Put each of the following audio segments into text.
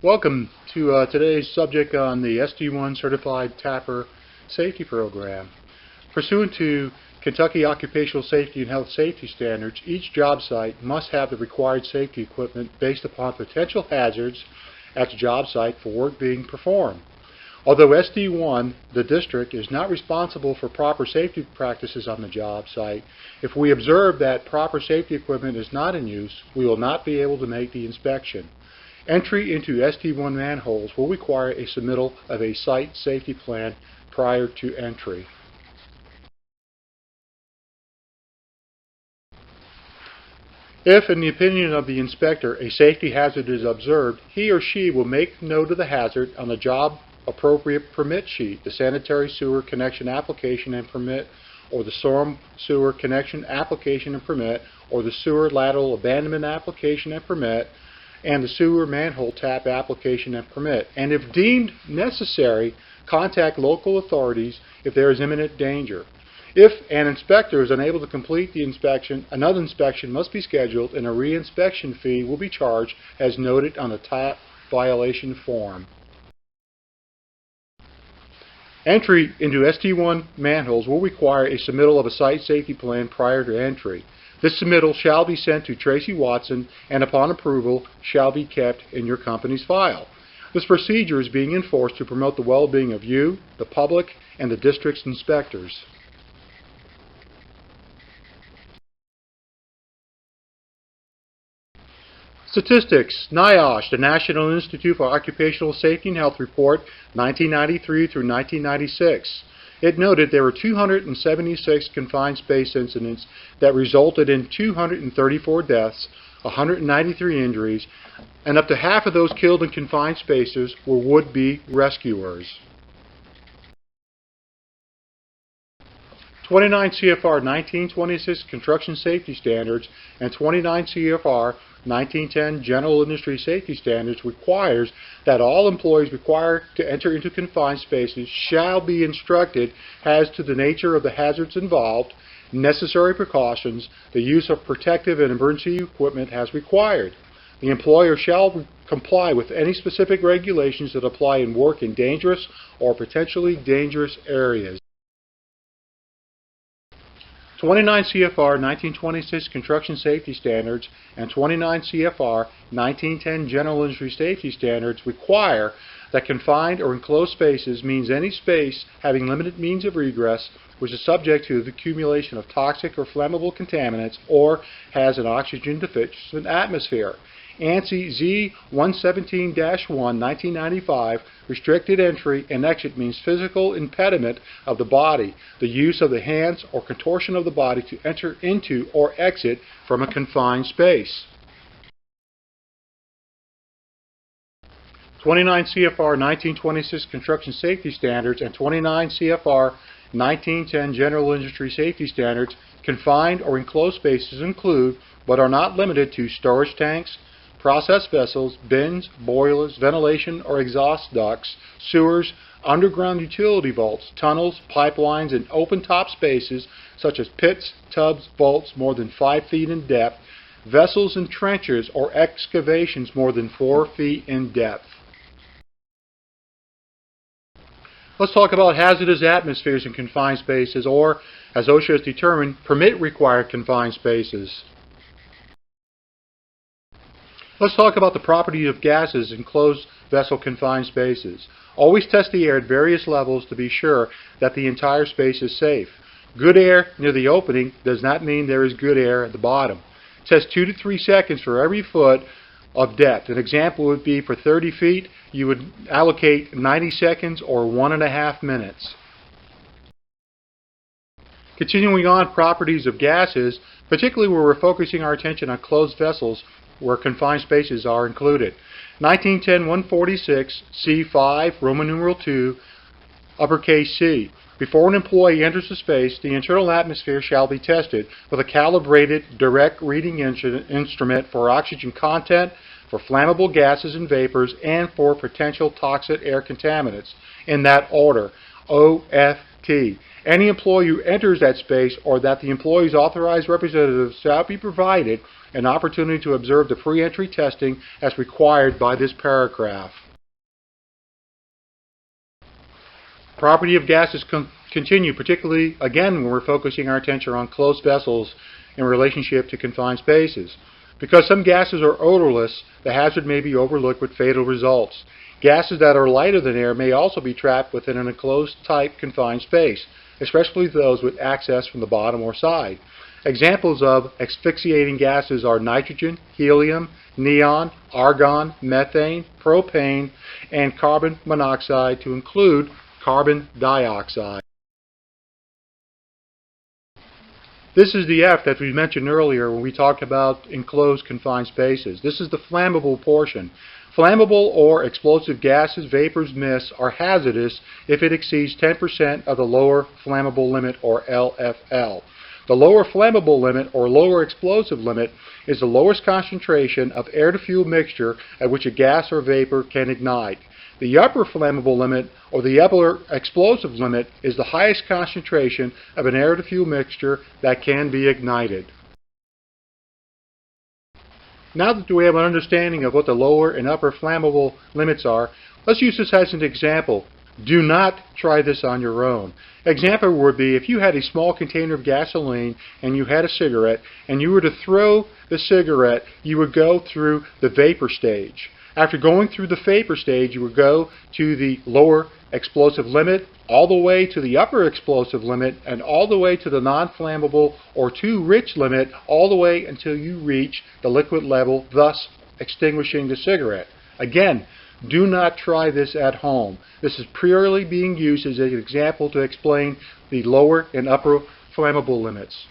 Welcome to today's subject on the SD1 Certified Tapper Safety Program. Pursuant to Kentucky Occupational Safety and Health Safety Standards, each job site must have the required safety equipment based upon potential hazards at the job site for work being performed. Although SD1, the district, is not responsible for proper safety practices on the job site, if we observe that proper safety equipment is not in use, we will not be able to make the inspection. Entry into SD1 manholes will require a submittal of a site safety plan prior to entry. If, in the opinion of the inspector, a safety hazard is observed, he or she will make note of the hazard on the job appropriate permit sheet, the sanitary sewer connection application and permit, or the storm sewer connection application and permit, or the sewer lateral abandonment application and permit, and the sewer manhole tap application and permit. And if deemed necessary, contact local authorities if there is imminent danger. If an inspector is unable to complete the inspection, another inspection must be scheduled and a re-inspection fee will be charged as noted on the tap violation form. Entry into SD1 manholes will require a submittal of a site safety plan prior to entry. This submittal shall be sent to Tracy Watson and upon approval shall be kept in your company's file. This procedure is being enforced to promote the well-being of you, the public, and the district's inspectors. Statistics. NIOSH, the National Institute for Occupational Safety and Health Report, 1993 through 1996. It noted there were 276 confined space incidents that resulted in 234 deaths, 193 injuries, and up to half of those killed in confined spaces were would-be rescuers. 29 CFR 1926 Construction Safety Standards and 29 CFR 1910 General Industry Safety Standards requires that all employees required to enter into confined spaces shall be instructed as to the nature of the hazards involved, necessary precautions, the use of protective and emergency equipment as required. The employer shall comply with any specific regulations that apply in work in dangerous or potentially dangerous areas. 29 CFR 1926 Construction Safety Standards and 29 CFR 1910 General Industry Safety Standards require that confined or enclosed spaces means any space having limited means of egress which is subject to the accumulation of toxic or flammable contaminants or has an oxygen deficient atmosphere. ANSI Z117-1 1995 restricted entry and exit means physical impediment of the body, the use of the hands or contortion of the body to enter into or exit from a confined space. 29 CFR 1926 Construction Safety Standards and 29 CFR 1910 General Industry Safety Standards confined or enclosed spaces include, but are not limited to, storage tanks, process vessels, bins, boilers, ventilation or exhaust ducts, sewers, underground utility vaults, tunnels, pipelines, and open-top spaces such as pits, tubs, vaults more than 5 feet in depth, vessels and trenches or excavations more than 4 feet in depth. Let's talk about hazardous atmospheres in confined spaces, or, as OSHA has determined, permit-required confined spaces. Let's talk about the property of gases in closed vessel confined spaces. Always test the air at various levels to be sure that the entire space is safe. Good air near the opening does not mean there is good air at the bottom. Test 2 to 3 seconds for every foot of depth. An example would be for 30 feet, you would allocate 90 seconds or 1.5 minutes. Continuing on, properties of gases, particularly where we're focusing our attention on closed vessels where confined spaces are included. 1910-146 C5 Roman numeral 2 uppercase C. Before an employee enters the space, the internal atmosphere shall be tested with a calibrated direct reading instrument for oxygen content, for flammable gases and vapors, and for potential toxic air contaminants. In that order, OFT. Any employee who enters that space or that the employee's authorized representative shall be provided an opportunity to observe the pre-entry testing as required by this paragraph. Property of gases continue, particularly, again, when we're focusing our attention on closed vessels in relationship to confined spaces. Because some gases are odorless, the hazard may be overlooked with fatal results. Gases that are lighter than air may also be trapped within an enclosed type confined space, especially those with access from the bottom or side. Examples of asphyxiating gases are nitrogen, helium, neon, argon, methane, propane, and carbon monoxide, to include carbon dioxide. This is the F that we mentioned earlier when we talked about enclosed confined spaces. This is the flammable portion. Flammable or explosive gases, vapors, mists are hazardous if it exceeds 10% of the lower flammable limit, or LFL. The lower flammable limit or lower explosive limit is the lowest concentration of air-to-fuel mixture at which a gas or vapor can ignite. The upper flammable limit or the upper explosive limit is the highest concentration of an air-to-fuel mixture that can be ignited. Now that we have an understanding of what the lower and upper flammable limits are, let's use this as an example. Do not try this on your own. Example would be if you had a small container of gasoline and you had a cigarette and you were to throw the cigarette, you would go through the vapor stage. After going through the vapor stage, you would go to the lower explosive limit, all the way to the upper explosive limit, and all the way to the non-flammable or too rich limit, all the way until you reach the liquid level, thus extinguishing the cigarette. Again, do not try this at home. This is purely being used as an example to explain the lower and upper flammable limits.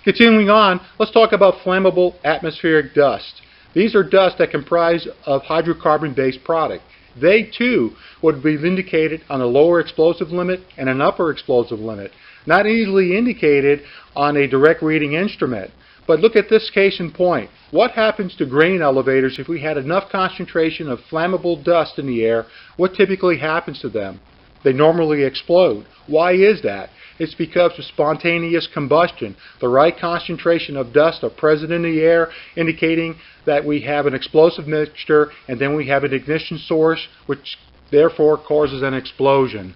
Continuing on, let's talk about flammable atmospheric dust. These are dust that comprise of hydrocarbon-based product. They too would be indicated on a lower explosive limit and an upper explosive limit, not easily indicated on a direct reading instrument. But look at this case in point. What happens to grain elevators if we had enough concentration of flammable dust in the air? What typically happens to them? They normally explode. Why is that? It's because of spontaneous combustion. The right concentration of dust are present in the air, indicating that we have an explosive mixture, and then we have an ignition source, which therefore causes an explosion.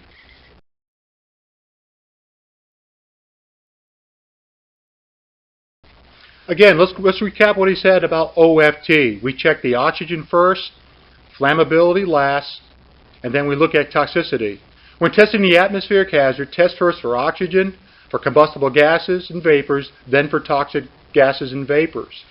Again, let's recap what he said about OFT. We check the oxygen first, flammability last, and then we look at toxicity. When testing the atmospheric hazard, test first for oxygen, for combustible gases and vapors, then for toxic gases and vapors.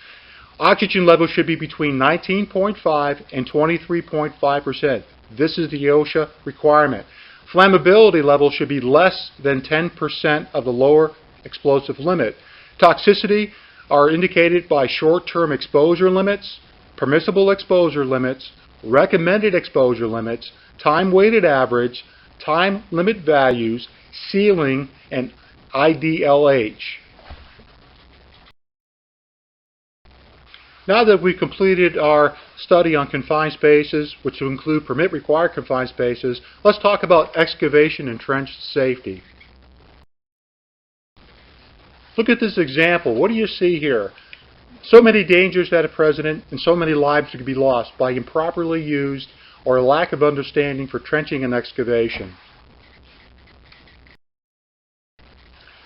Oxygen levels should be between 19.5 and 23.5%. This is the OSHA requirement. Flammability levels should be less than 10% of the lower explosive limit. Toxicity are indicated by short-term exposure limits, permissible exposure limits, recommended exposure limits, time-weighted average, time limit values, ceiling, and IDLH. Now that we've completed our study on confined spaces, which will include permit required confined spaces, let's talk about excavation and trench safety. Look at this example. What do you see here? So many dangers that are present and so many lives could be lost by improperly used or a lack of understanding for trenching and excavation.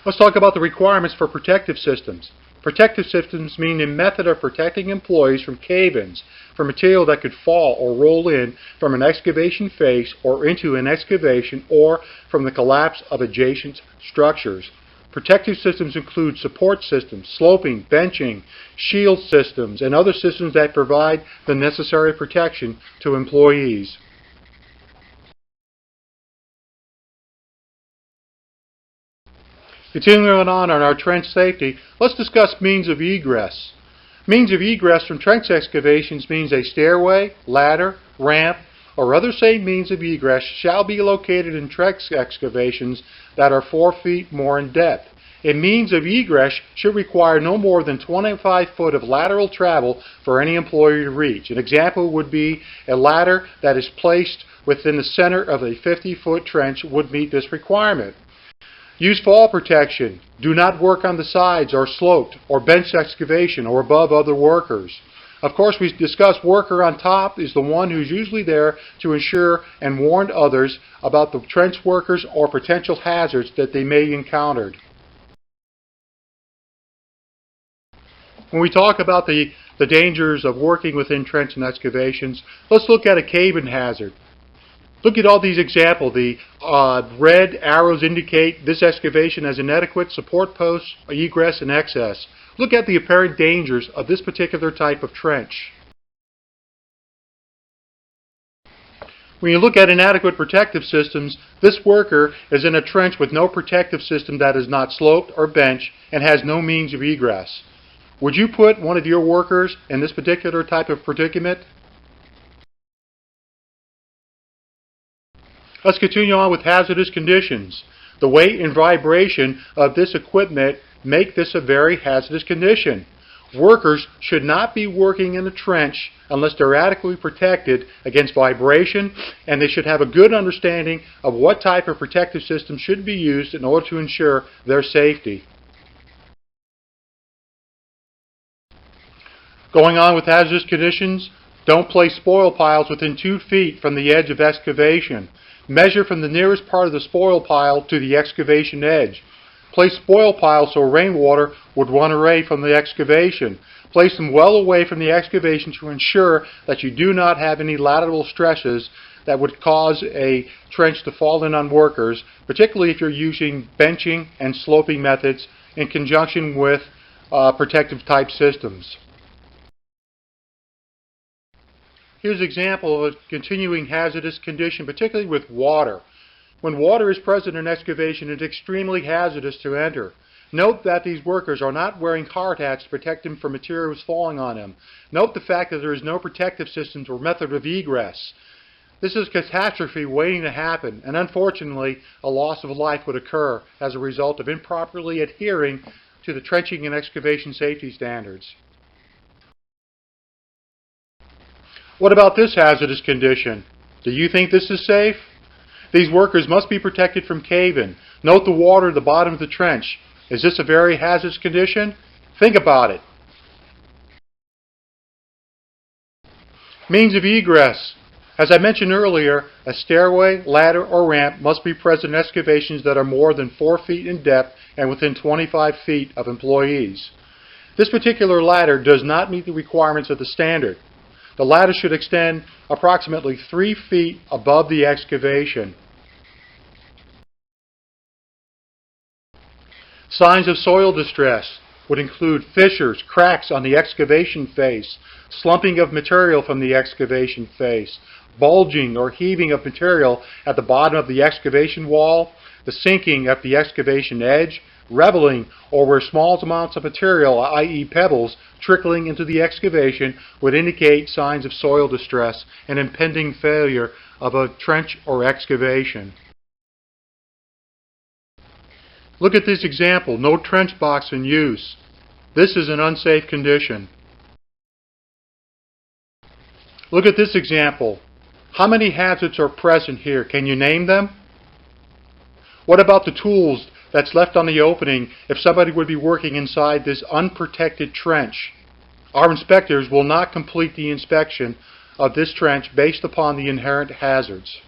Let's talk about the requirements for protective systems. Protective systems mean a method of protecting employees from cave-ins, from material that could fall or roll in from an excavation face or into an excavation, or from the collapse of adjacent structures. Protective systems include support systems, sloping, benching, shield systems, and other systems that provide the necessary protection to employees. Continuing on our trench safety, let's discuss means of egress. Means of egress from trench excavations means a stairway, ladder, ramp, or other safe means of egress shall be located in trench excavations that are 4 feet more in depth. A means of egress should require no more than 25 foot of lateral travel for any employee to reach. An example would be a ladder that is placed within the center of a 50-foot trench would meet this requirement. Use fall protection. Do not work on the sides or sloped or bench excavation or above other workers. Of course, we discussed worker on top is the one who's usually there to ensure and warn others about the trench workers or potential hazards that they may encounter. When we talk about the dangers of working within trench and excavations, let's look at a cave-in hazard. Look at all these examples. The red arrows indicate this excavation has inadequate support posts, egress, and access. Look at the apparent dangers of this particular type of trench. When you look at inadequate protective systems, this worker is in a trench with no protective system that is not sloped or bench and has no means of egress. Would you put one of your workers in this particular type of predicament? Let's continue on with hazardous conditions. The weight and vibration of this equipment make this a very hazardous condition. Workers should not be working in a trench unless they're adequately protected against vibration, and they should have a good understanding of what type of protective system should be used in order to ensure their safety. Going on with hazardous conditions, don't place spoil piles within 2 feet from the edge of excavation. Measure from the nearest part of the spoil pile to the excavation edge. Place spoil piles so rainwater would run away from the excavation. Place them well away from the excavation to ensure that you do not have any lateral stresses that would cause a trench to fall in on workers, particularly if you're using benching and sloping methods in conjunction with protective type systems. Here's an example of a continuing hazardous condition, particularly with water. When water is present in excavation, it's extremely hazardous to enter. Note that these workers are not wearing hard hats to protect them from materials falling on them. Note the fact that there is no protective systems or method of egress. This is a catastrophe waiting to happen, and unfortunately, a loss of life would occur as a result of improperly adhering to the trenching and excavation safety standards. What about this hazardous condition? Do you think this is safe? These workers must be protected from cave-in. Note the water at the bottom of the trench. Is this a very hazardous condition? Think about it. Means of egress. As I mentioned earlier, a stairway, ladder, or ramp must be present in excavations that are more than 4 feet in depth and within 25 feet of employees. This particular ladder does not meet the requirements of the standard. The ladder should extend approximately 3 feet above the excavation. Signs of soil distress would include fissures, cracks on the excavation face, slumping of material from the excavation face, bulging or heaving of material at the bottom of the excavation wall, the sinking at the excavation edge, reveling, or where small amounts of material, i.e. pebbles, trickling into the excavation would indicate signs of soil distress and impending failure of a trench or excavation. Look at this example, no trench box in use. This is an unsafe condition. Look at this example. How many hazards are present here? Can you name them? What about the tools that's left on the opening if somebody would be working inside this unprotected trench? Our inspectors will not complete the inspection of this trench based upon the inherent hazards.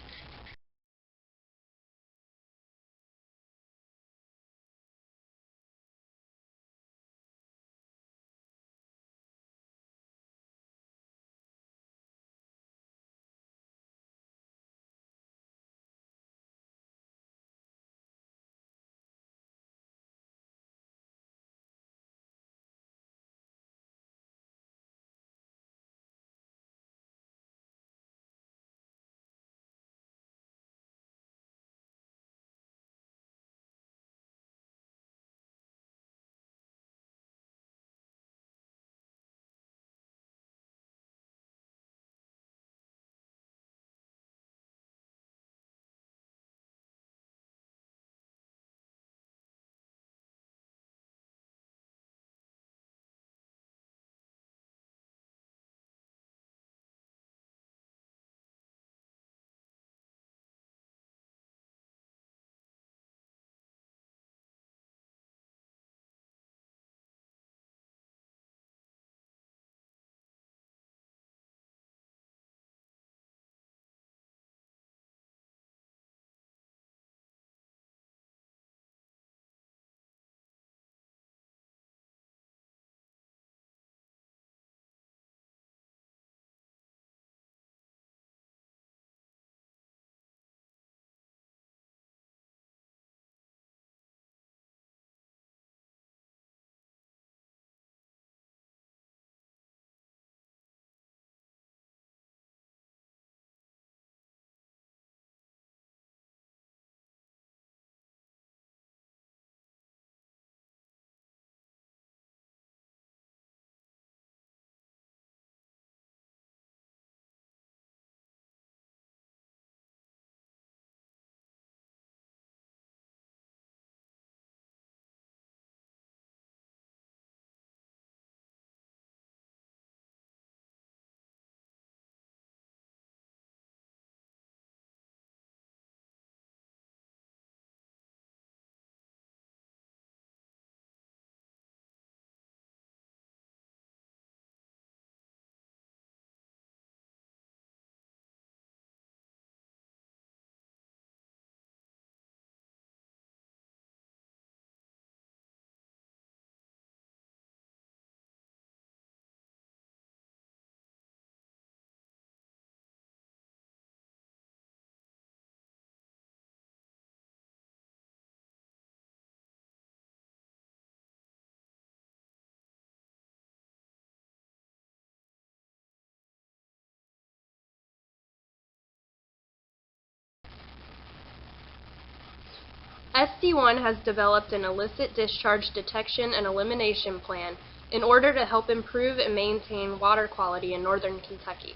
SD1 has developed an illicit discharge detection and elimination plan in order to help improve and maintain water quality in northern Kentucky.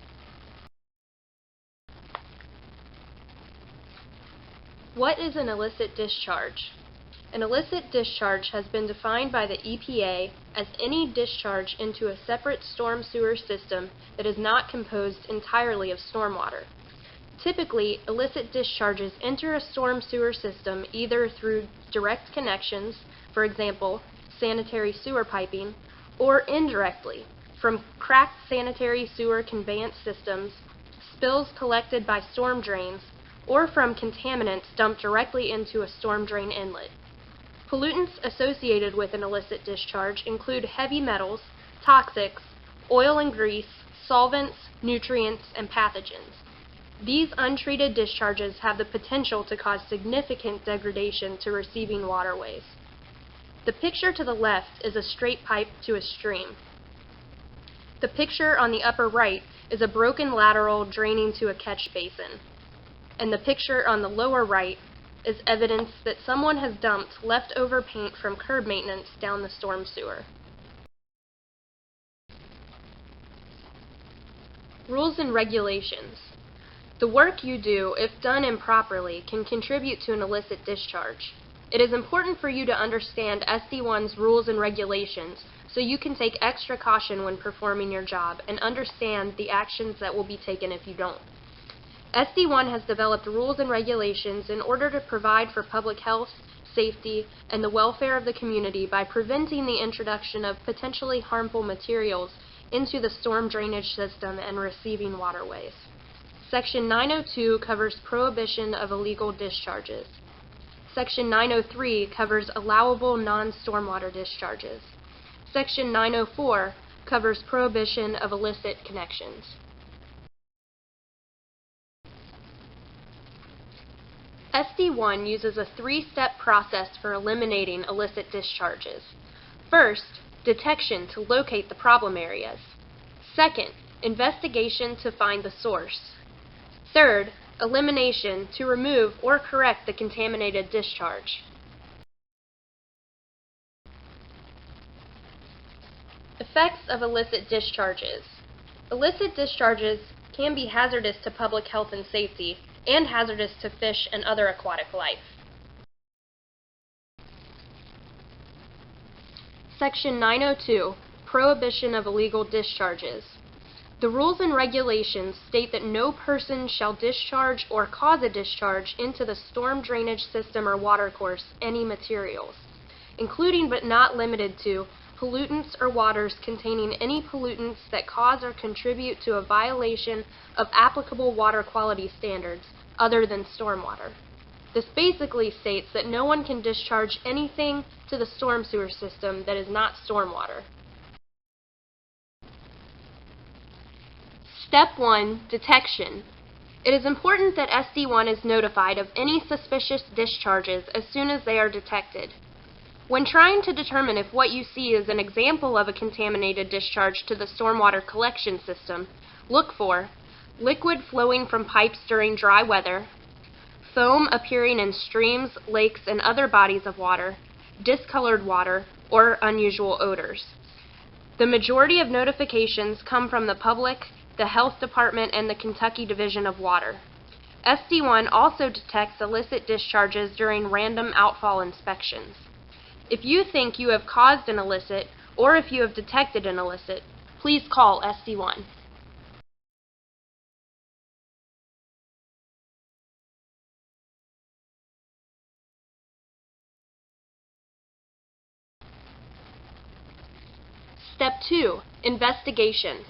What is an illicit discharge? An illicit discharge has been defined by the EPA as any discharge into a separate storm sewer system that is not composed entirely of stormwater. Typically, illicit discharges enter a storm sewer system either through direct connections, for example, sanitary sewer piping, or indirectly, from cracked sanitary sewer conveyance systems, spills collected by storm drains, or from contaminants dumped directly into a storm drain inlet. Pollutants associated with an illicit discharge include heavy metals, toxics, oil and grease, solvents, nutrients, and pathogens. These untreated discharges have the potential to cause significant degradation to receiving waterways. The picture to the left is a straight pipe to a stream. The picture on the upper right is a broken lateral draining to a catch basin. And the picture on the lower right is evidence that someone has dumped leftover paint from curb maintenance down the storm sewer. Rules and regulations. The work you do, if done improperly, can contribute to an illicit discharge. It is important for you to understand SD1's rules and regulations so you can take extra caution when performing your job and understand the actions that will be taken if you don't. SD1 has developed rules and regulations in order to provide for public health, safety, and the welfare of the community by preventing the introduction of potentially harmful materials into the storm drainage system and receiving waterways. Section 902 covers prohibition of illegal discharges. Section 903 covers allowable non-stormwater discharges. Section 904 covers prohibition of illicit connections. SD1 uses a three-step process for eliminating illicit discharges. First, detection to locate the problem areas. Second, investigation to find the source. Third, elimination to remove or correct the contaminated discharge. Effects of illicit discharges. Illicit discharges can be hazardous to public health and safety and hazardous to fish and other aquatic life. Section 902, Prohibition of Illegal Discharges. The rules and regulations state that no person shall discharge or cause a discharge into the storm drainage system or watercourse any materials, including but not limited to pollutants or waters containing any pollutants that cause or contribute to a violation of applicable water quality standards other than stormwater. This basically states that no one can discharge anything to the storm sewer system that is not stormwater. Step 1. Detection. It is important that SD1 is notified of any suspicious discharges as soon as they are detected. When trying to determine if what you see is an example of a contaminated discharge to the stormwater collection system, look for liquid flowing from pipes during dry weather, foam appearing in streams, lakes, and other bodies of water, discolored water, or unusual odors. The majority of notifications come from the public, the Health Department, and the Kentucky Division of Water. SD1 also detects illicit discharges during random outfall inspections. If you think you have caused an illicit, or if you have detected an illicit, please call SD1. Step 2. Investigation.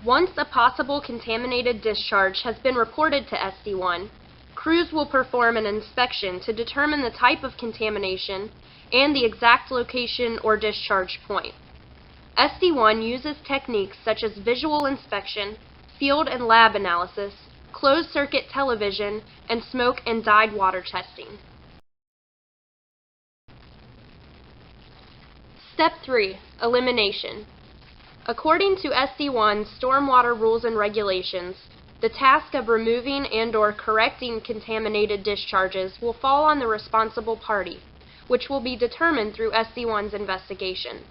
Once a possible contaminated discharge has been reported to SD1, crews will perform an inspection to determine the type of contamination and the exact location or discharge point. SD1 uses techniques such as visual inspection, field and lab analysis, closed-circuit television, and smoke and dyed water testing. Step 3. Elimination. According to SD1's stormwater rules and regulations, The task of removing and/or correcting contaminated discharges will fall on the responsible party, which will be determined through SD1's investigation.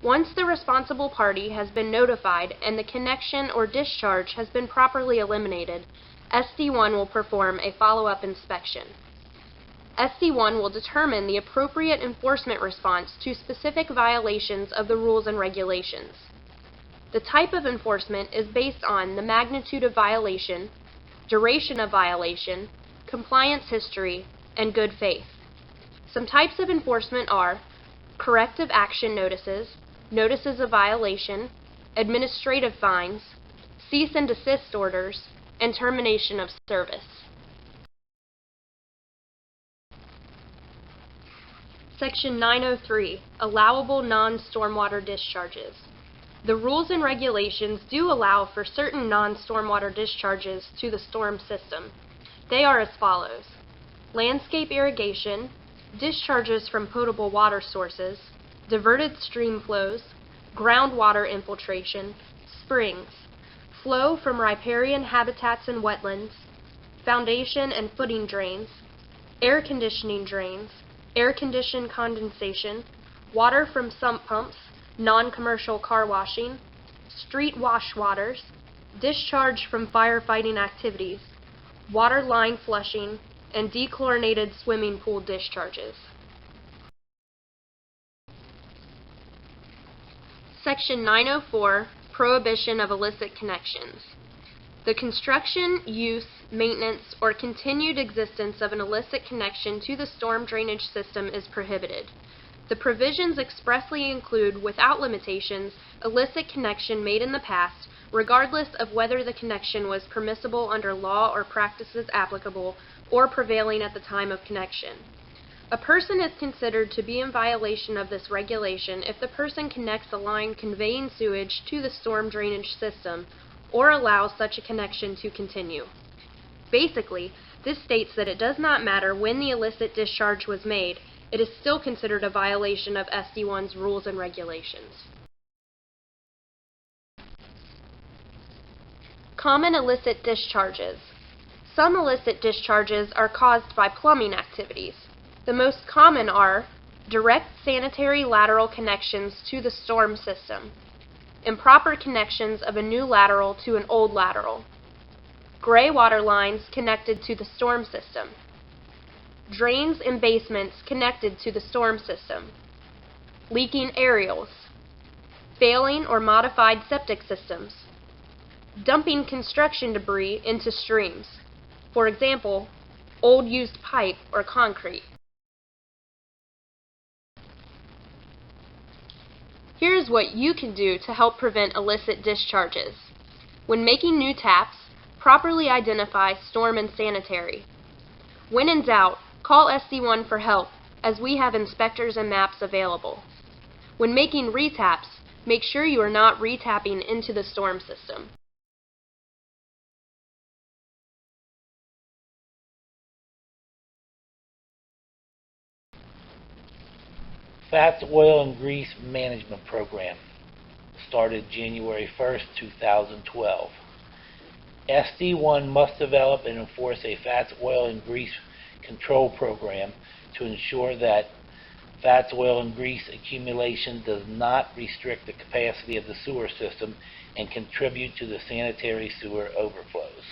Once the responsible party has been notified and the connection or discharge has been properly eliminated, SD1 will perform a follow-up inspection. SD1 will determine the appropriate enforcement response to specific violations of the rules and regulations. The type of enforcement is based on the magnitude of violation, duration of violation, compliance history, and good faith. Some types of enforcement are corrective action notices, notices of violation, administrative fines, cease and desist orders, and termination of service. Section 903, Allowable Non-Stormwater Discharges. The rules and regulations do allow for certain non-stormwater discharges to the storm system. They are as follows: landscape irrigation, discharges from potable water sources, diverted stream flows, groundwater infiltration, springs, flow from riparian habitats and wetlands, foundation and footing drains, air conditioning drains, air-conditioned condensation, water from sump pumps, non-commercial car washing, street wash waters, discharge from firefighting activities, water line flushing, and dechlorinated swimming pool discharges. Section 904, Prohibition of Illicit Connections. The construction, use, maintenance, or continued existence of an illicit connection to the storm drainage system is prohibited. The provisions expressly include, without limitations, illicit connection made in the past, regardless of whether the connection was permissible under law or practices applicable or prevailing at the time of connection. A person is considered to be in violation of this regulation if the person connects a line conveying sewage to the storm drainage system or allows such a connection to continue. Basically, this states that it does not matter when the illicit discharge was made, it is still considered a violation of SD1's rules and regulations. Common illicit discharges. Some illicit discharges are caused by plumbing activities. The most common are direct sanitary lateral connections to the storm system, improper connections of a new lateral to an old lateral, gray water lines connected to the storm system, drains and basements connected to the storm system, leaking aerials, failing or modified septic systems, dumping construction debris into streams, for example, old used pipe or concrete. Here's what you can do to help prevent illicit discharges. When making new taps, properly identify storm and sanitary. When in doubt, call SD1 for help, as we have inspectors and maps available. When making retaps, make sure you are not retapping into the storm system. Fats, Oil, and Grease Management Program started January 1st, 2012. SD1 must develop and enforce a fats, oil, and grease control program to ensure that fats, oil, and grease accumulation does not restrict the capacity of the sewer system and contribute to the sanitary sewer overflows.